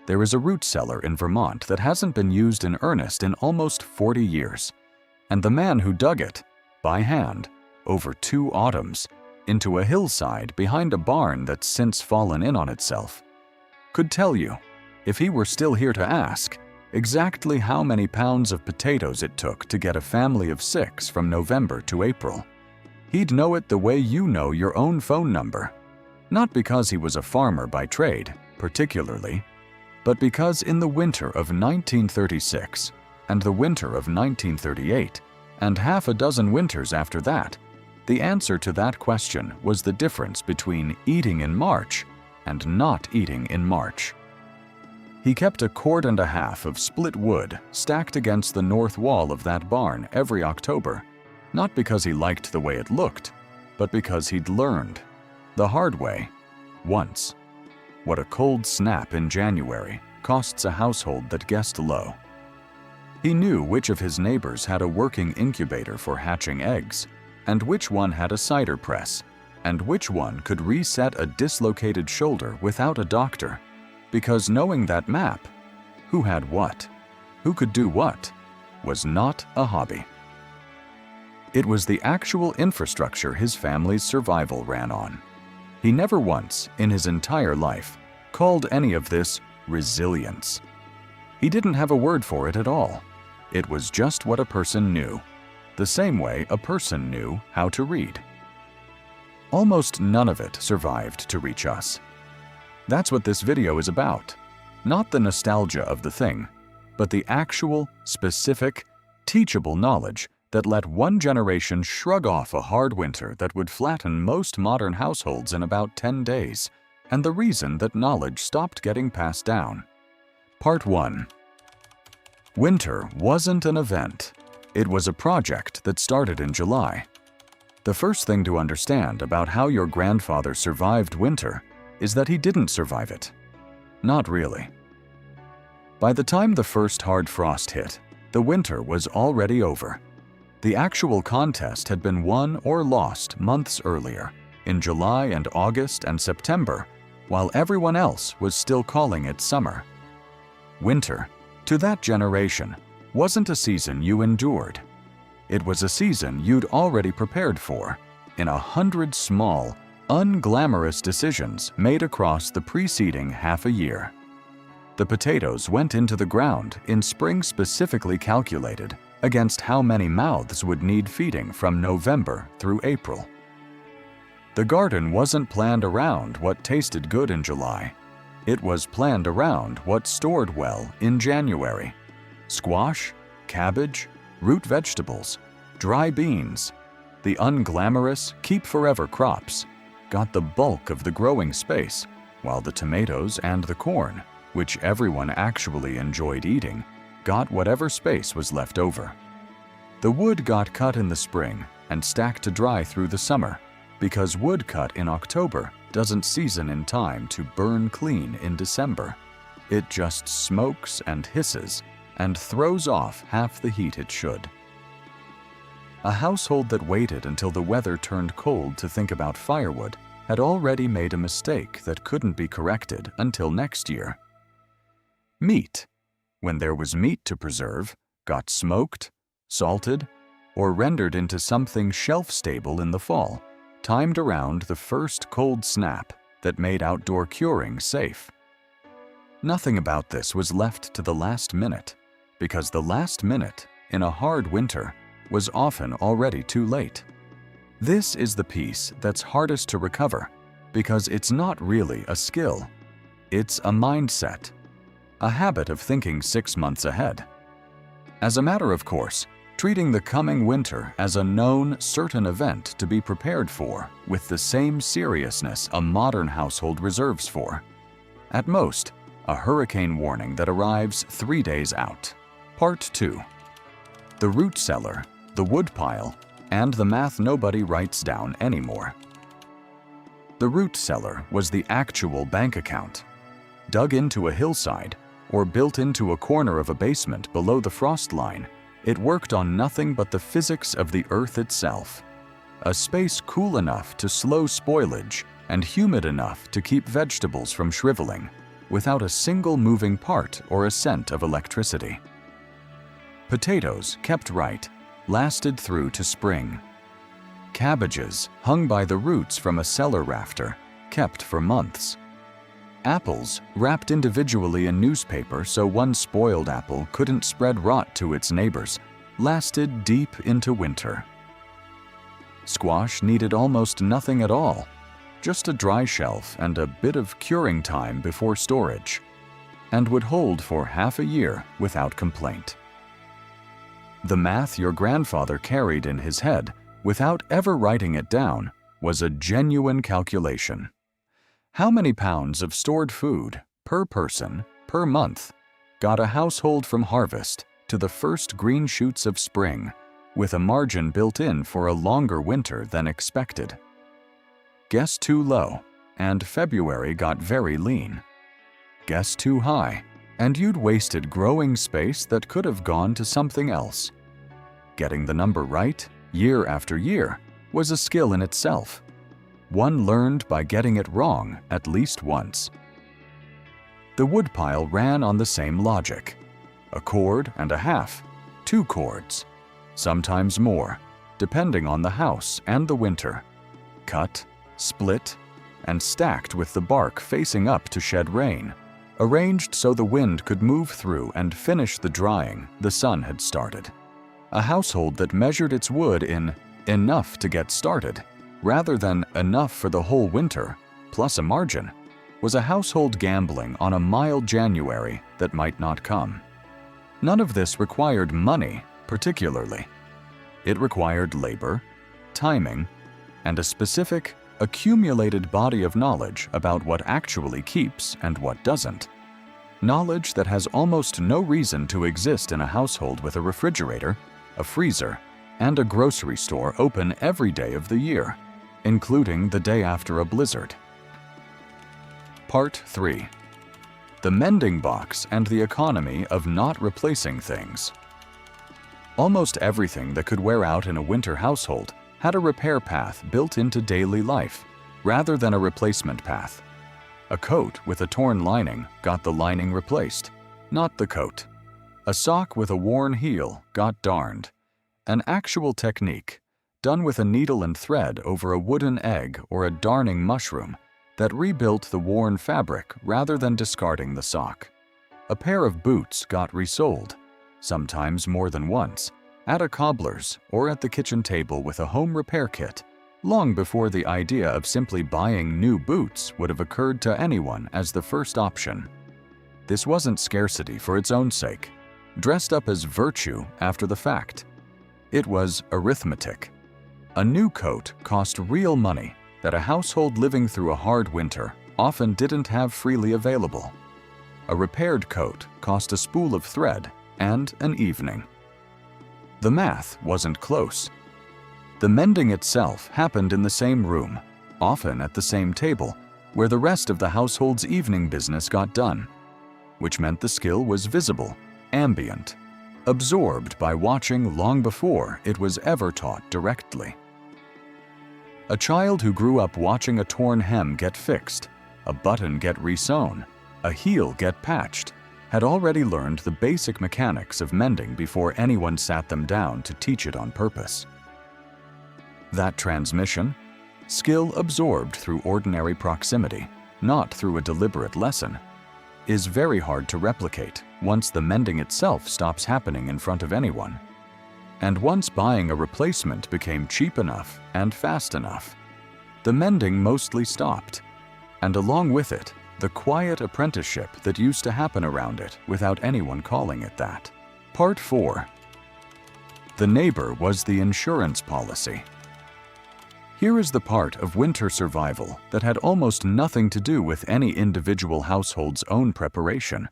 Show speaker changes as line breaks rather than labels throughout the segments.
There is a root cellar in Vermont that hasn't been used in earnest in almost 40 years. And the man who dug it, by hand, over 2 autumns, into a hillside behind a barn that's since fallen in on itself, could tell you, if he were still here to ask, exactly how many pounds of potatoes it took to get a family of 6 from November to April. He'd know it the way you know your own phone number. Not because he was a farmer by trade, particularly, but because in the winter of 1936 and the winter of 1938 and half a dozen winters after that, the answer to that question was the difference between eating in March and not eating in March. He kept a quart and a half of split wood stacked against the north wall of that barn every October, not because he liked the way it looked, but because he'd learned, the hard way, once, what a cold snap in January costs a household that guessed low. He knew which of his neighbors had a working incubator for hatching eggs, and which one had a cider press, and which one could reset a dislocated shoulder without a doctor, because knowing that map, who had what, who could do what, was not a hobby. It was the actual infrastructure his family's survival ran on. He never once, in his entire life, called any of this resilience. He didn't have a word for it at all. It was just what a person knew, the same way a person knew how to read. Almost none of it survived to reach us. That's what this video is about. Not the nostalgia of the thing, but the actual, specific, teachable knowledge that let one generation shrug off a hard winter that would flatten most modern households in about 10 days, and the reason that knowledge stopped getting passed down. Part 1. Winter wasn't an event. It was a project that started in July. The first thing to understand about how your grandfather survived winter is that he didn't survive it. Not really. By the time the first hard frost hit, the winter was already over. The actual contest had been won or lost months earlier, in July and August and September, while everyone else was still calling it summer. Winter, to that generation, wasn't a season you endured. It was a season you'd already prepared for, in 100 small, unglamorous decisions made across the preceding half a year. The potatoes went into the ground in spring specifically calculated against how many mouths would need feeding from November through April. The garden wasn't planned around what tasted good in July. It was planned around what stored well in January. Squash, cabbage, root vegetables, dry beans, the unglamorous, keep-forever crops, got the bulk of the growing space, while the tomatoes and the corn, which everyone actually enjoyed eating, got whatever space was left over. The wood got cut in the spring and stacked to dry through the summer, because wood cut in October doesn't season in time to burn clean in December. It just smokes and hisses and throws off half the heat it should. A household that waited until the weather turned cold to think about firewood had already made a mistake that couldn't be corrected until next year. Meat, when there was meat to preserve, got smoked, salted, or rendered into something shelf-stable in the fall, timed around the first cold snap that made outdoor curing safe. Nothing about this was left to the last minute, because the last minute, in a hard winter, was often already too late. This is the piece that's hardest to recover, because it's not really a skill. It's a mindset, a habit of thinking 6 months ahead. As a matter of course, treating the coming winter as a known, certain event to be prepared for with the same seriousness a modern household reserves for. At most, a hurricane warning that arrives 3 days out. Part 2. The root cellar, the woodpile, and the math nobody writes down anymore. The root cellar was the actual bank account. Dug into a hillside, or built into a corner of a basement below the frost line, it worked on nothing but the physics of the earth itself. A space cool enough to slow spoilage and humid enough to keep vegetables from shriveling, without a single moving part or a cent of electricity. Potatoes, kept right, lasted through to spring. Cabbages, hung by the roots from a cellar rafter, kept for months. Apples, wrapped individually in newspaper so one spoiled apple couldn't spread rot to its neighbors, lasted deep into winter. Squash needed almost nothing at all, just a dry shelf and a bit of curing time before storage, and would hold for half a year without complaint. The math your grandfather carried in his head, without ever writing it down, was a genuine calculation. How many pounds of stored food, per person, per month, got a household from harvest to the first green shoots of spring, with a margin built in for a longer winter than expected? Guess too low, and February got very lean. Guess too high, and you'd wasted growing space that could have gone to something else. Getting the number right, year after year, was a skill in itself. One learned by getting it wrong at least once. The woodpile ran on the same logic. A cord and a half, 2 cords, sometimes more, depending on the house and the winter. Cut, split, and stacked with the bark facing up to shed rain, arranged so the wind could move through and finish the drying the sun had started. A household that measured its wood in enough to get started, rather than enough for the whole winter, plus a margin, was a household gambling on a mild January that might not come. None of this required money, particularly. It required labor, timing, and a specific, accumulated body of knowledge about what actually keeps and what doesn't. Knowledge that has almost no reason to exist in a household with a refrigerator, a freezer, and a grocery store open every day of the year, including the day after a blizzard. Part 3. The mending box and the economy of not replacing things. Almost everything that could wear out in a winter household had a repair path built into daily life, rather than a replacement path. A coat with a torn lining got the lining replaced, not the coat. A sock with a worn heel got darned. An actual technique, done with a needle and thread over a wooden egg or a darning mushroom, that rebuilt the worn fabric rather than discarding the sock. A pair of boots got resold, sometimes more than once, at a cobbler's or at the kitchen table with a home repair kit, long before the idea of simply buying new boots would have occurred to anyone as the first option. This wasn't scarcity for its own sake, dressed up as virtue after the fact. It was arithmetic. A new coat cost real money that a household living through a hard winter often didn't have freely available. A repaired coat cost a spool of thread and an evening. The math wasn't close. The mending itself happened in the same room, often at the same table, where the rest of the household's evening business got done, which meant the skill was visible, ambient, absorbed by watching long before it was ever taught directly. A child who grew up watching a torn hem get fixed, a button get resewn, a heel get patched, had already learned the basic mechanics of mending before anyone sat them down to teach it on purpose. That transmission, skill absorbed through ordinary proximity, not through a deliberate lesson, is very hard to replicate once the mending itself stops happening in front of anyone. And once buying a replacement became cheap enough and fast enough, the mending mostly stopped, and along with it, the quiet apprenticeship that used to happen around it without anyone calling it that. Part 4. The neighbor was the insurance policy. Here is the part of winter survival that had almost nothing to do with any individual household's own preparation,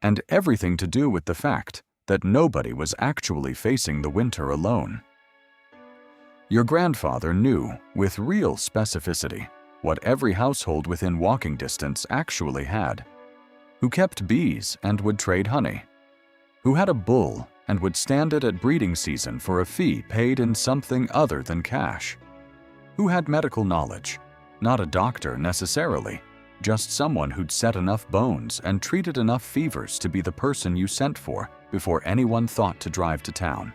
and everything to do with the fact that nobody was actually facing the winter alone. Your grandfather knew, with real specificity, what every household within walking distance actually had, who kept bees and would trade honey, who had a bull and would stand it at breeding season for a fee paid in something other than cash, who had medical knowledge, not a doctor necessarily, just someone who'd set enough bones and treated enough fevers to be the person you sent for before anyone thought to drive to town.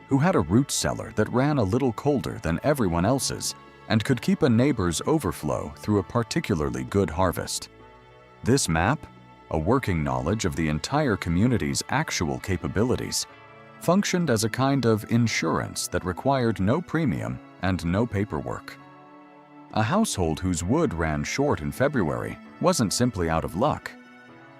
Who had a root cellar that ran a little colder than everyone else's and could keep a neighbor's overflow through a particularly good harvest. This map, a working knowledge of the entire community's actual capabilities, functioned as a kind of insurance that required no premium and no paperwork. A household whose wood ran short in February wasn't simply out of luck.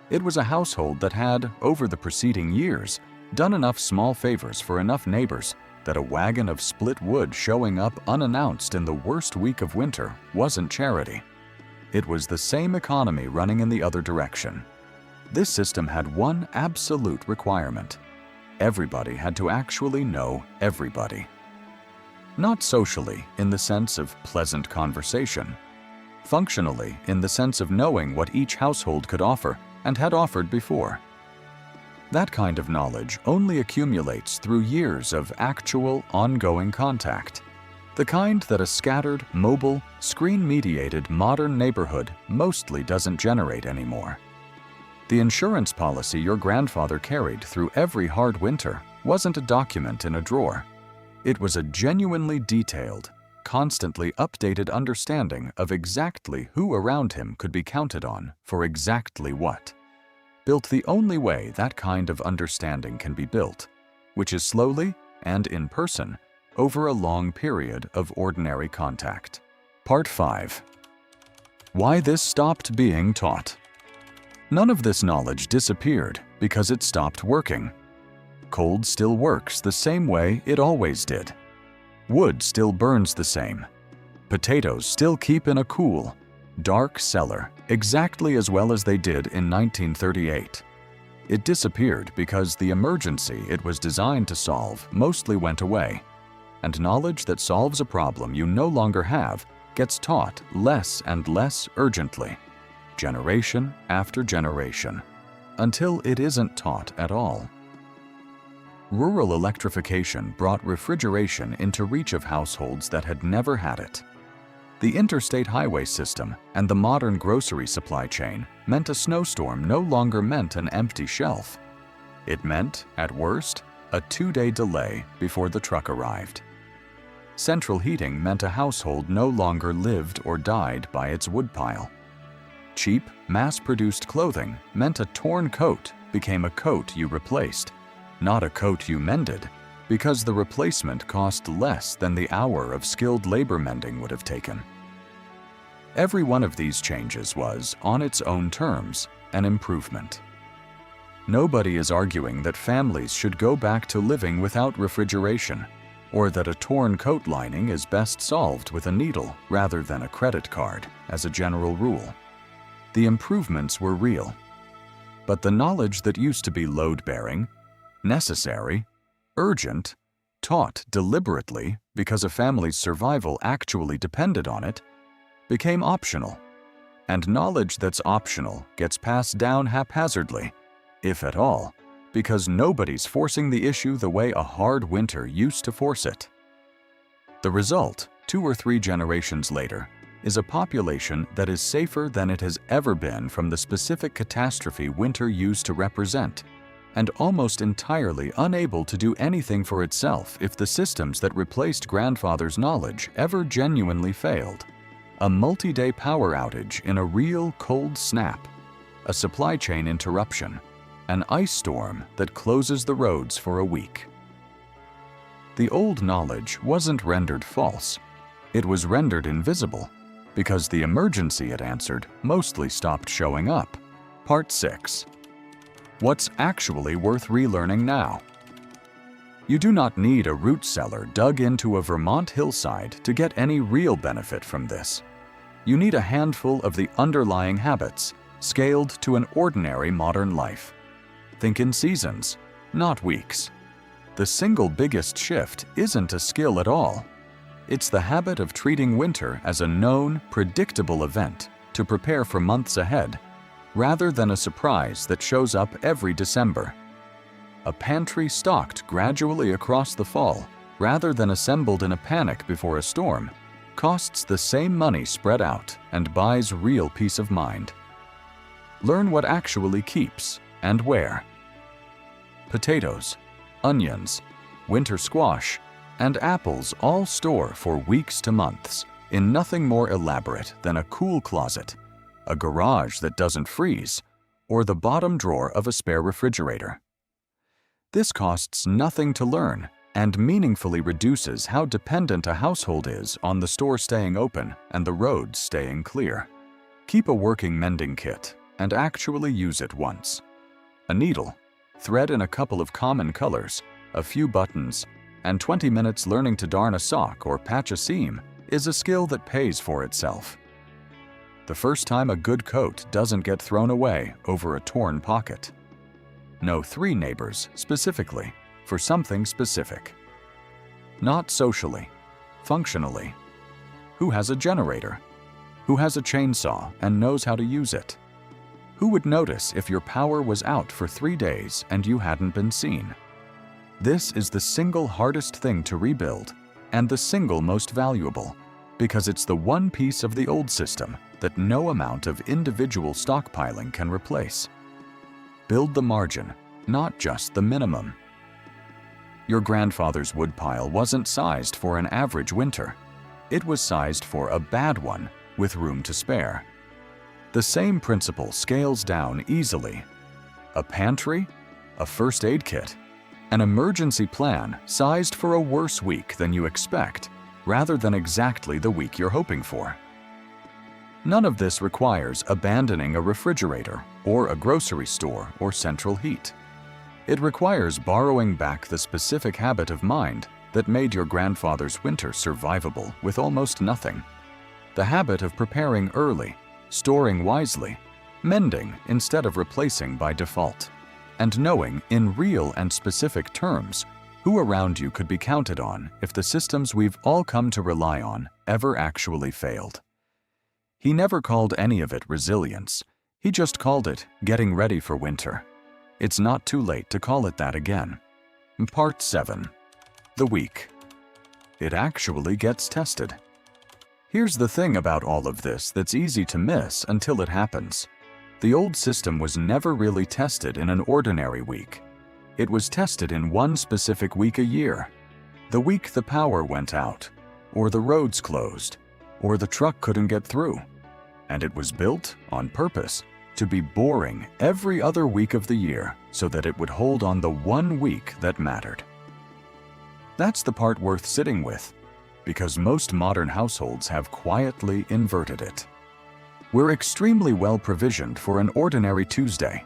It was a household that had, over the preceding years, done enough small favors for enough neighbors that a wagon of split wood showing up unannounced in the worst week of winter wasn't charity. It was the same economy running in the other direction. This system had one absolute requirement. Everybody had to actually know everybody. Not socially in the sense of pleasant conversation. Functionally in the sense of knowing what each household could offer and had offered before. That kind of knowledge only accumulates through years of actual, ongoing contact. The kind that a scattered, mobile, screen-mediated modern neighborhood mostly doesn't generate anymore. The insurance policy your grandfather carried through every hard winter wasn't a document in a drawer. It was a genuinely detailed, constantly updated understanding of exactly who around him could be counted on for exactly what. Built the only way that kind of understanding can be built, which is slowly and in person over a long period of ordinary contact. Part 5. Why this stopped being taught. None of this knowledge disappeared because it stopped working. Cold still works the same way it always did. Wood still burns the same. Potatoes still keep in a cool, dark cellar exactly as well as they did in 1938. It disappeared because the emergency it was designed to solve mostly went away, and knowledge that solves a problem you no longer have gets taught less and less urgently, generation after generation, until it isn't taught at all. Rural electrification brought refrigeration into reach of households that had never had it. The interstate highway system and the modern grocery supply chain meant a snowstorm no longer meant an empty shelf. It meant, at worst, a 2-day delay before the truck arrived. Central heating meant a household no longer lived or died by its woodpile. Cheap, mass-produced clothing meant a torn coat became a coat you replaced, not a coat you mended, because the replacement cost less than the hour of skilled labor mending would have taken. Every one of these changes was, on its own terms, an improvement. Nobody is arguing that families should go back to living without refrigeration, or that a torn coat lining is best solved with a needle rather than a credit card, as a general rule. The improvements were real. But the knowledge that used to be load-bearing, necessary, urgent, taught deliberately because a family's survival actually depended on it, became optional. And knowledge that's optional gets passed down haphazardly, if at all, because nobody's forcing the issue the way a hard winter used to force it. The result, 2 or 3 generations later, is a population that is safer than it has ever been from the specific catastrophe winter used to represent, and almost entirely unable to do anything for itself if the systems that replaced grandfather's knowledge ever genuinely failed. A multi-day power outage in a real cold snap, a supply chain interruption, an ice storm that closes the roads for a week. The old knowledge wasn't rendered false. It was rendered invisible because the emergency it answered mostly stopped showing up. Part 6. What's actually worth relearning now? You do not need a root cellar dug into a Vermont hillside to get any real benefit from this. You need a handful of the underlying habits, scaled to an ordinary modern life. Think in seasons, not weeks. The single biggest shift isn't a skill at all. It's the habit of treating winter as a known, predictable event to prepare for months ahead, rather than a surprise that shows up every December. A pantry stocked gradually across the fall, rather than assembled in a panic before a storm, costs the same money spread out and buys real peace of mind. Learn what actually keeps and where. Potatoes, onions, winter squash, and apples all store for weeks to months in nothing more elaborate than a cool closet, a garage that doesn't freeze, or the bottom drawer of a spare refrigerator. This costs nothing to learn and meaningfully reduces how dependent a household is on the store staying open and the roads staying clear. Keep a working mending kit and actually use it once. A needle, thread in a couple of common colors, a few buttons, and 20 minutes learning to darn a sock or patch a seam is a skill that pays for itself. The first time a good coat doesn't get thrown away over a torn pocket. Know 3 neighbors specifically for something specific. Not socially, functionally. Who has a generator? Who has a chainsaw and knows how to use it? Who would notice if your power was out for 3 days and you hadn't been seen? This is the single hardest thing to rebuild and the single most valuable, because it's the one piece of the old system that no amount of individual stockpiling can replace. Build the margin, not just the minimum. Your grandfather's woodpile wasn't sized for an average winter. It was sized for a bad one with room to spare. The same principle scales down easily. A pantry, a first aid kit, an emergency plan sized for a worse week than you expect, rather than exactly the week you're hoping for. None of this requires abandoning a refrigerator or a grocery store or central heat. It requires borrowing back the specific habit of mind that made your grandfather's winter survivable with almost nothing. The habit of preparing early, storing wisely, mending instead of replacing by default, and knowing in real and specific terms who around you could be counted on if the systems we've all come to rely on ever actually failed. He never called any of it resilience. He just called it getting ready for winter. It's not too late to call it that again. Part 7. The week. It actually gets tested. Here's the thing about all of this that's easy to miss until it happens. The old system was never really tested in an ordinary week. It was tested in one specific week a year. The week the power went out, or the roads closed, or the truck couldn't get through. And it was built on purpose to be boring every other week of the year so that it would hold on the one week that mattered. That's the part worth sitting with, because most modern households have quietly inverted it. We're extremely well provisioned for an ordinary Tuesday.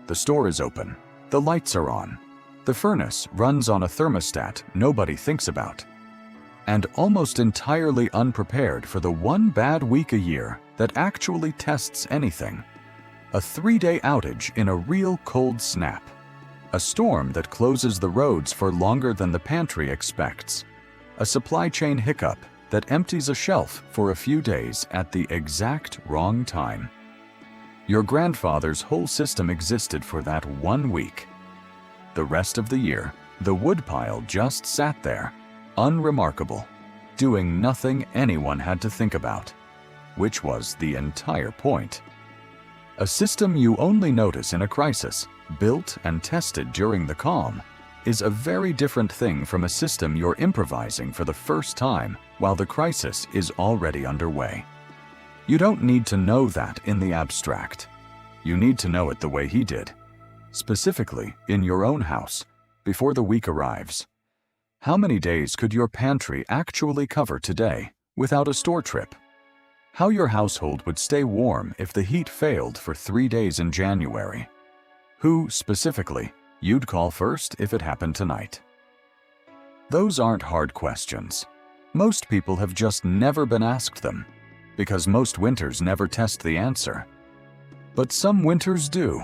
The store is open, the lights are on, the furnace runs on a thermostat nobody thinks about, and almost entirely unprepared for the one bad week a year that actually tests anything. A 3-day outage in a real cold snap. A storm that closes the roads for longer than the pantry expects. A supply chain hiccup that empties a shelf for a few days at the exact wrong time. Your grandfather's whole system existed for that 1 week. The rest of the year, the woodpile just sat there, unremarkable, doing nothing anyone had to think about, which was the entire point. A system you only notice in a crisis, built and tested during the calm, is a very different thing from a system you're improvising for the first time while the crisis is already underway. You don't need to know that in the abstract. You need to know it the way he did, specifically in your own house, before the week arrives. How many days could your pantry actually cover today without a store trip? How your household would stay warm if the heat failed for 3 days in January? Who, specifically, you'd call first if it happened tonight? Those aren't hard questions. Most people have just never been asked them, because most winters never test the answer. But some winters do.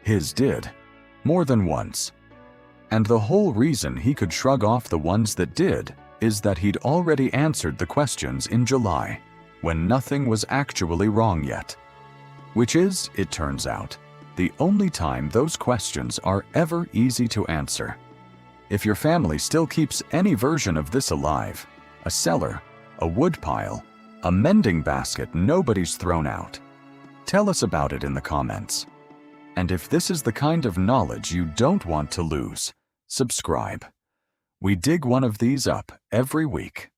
His did, more than once. And the whole reason he could shrug off the ones that did is that he'd already answered the questions in July, when nothing was actually wrong yet. Which is, it turns out, the only time those questions are ever easy to answer. If your family still keeps any version of this alive, a cellar, a woodpile, a mending basket nobody's thrown out? Tell us about it in the comments. And if this is the kind of knowledge you don't want to lose, subscribe. We dig one of these up every week.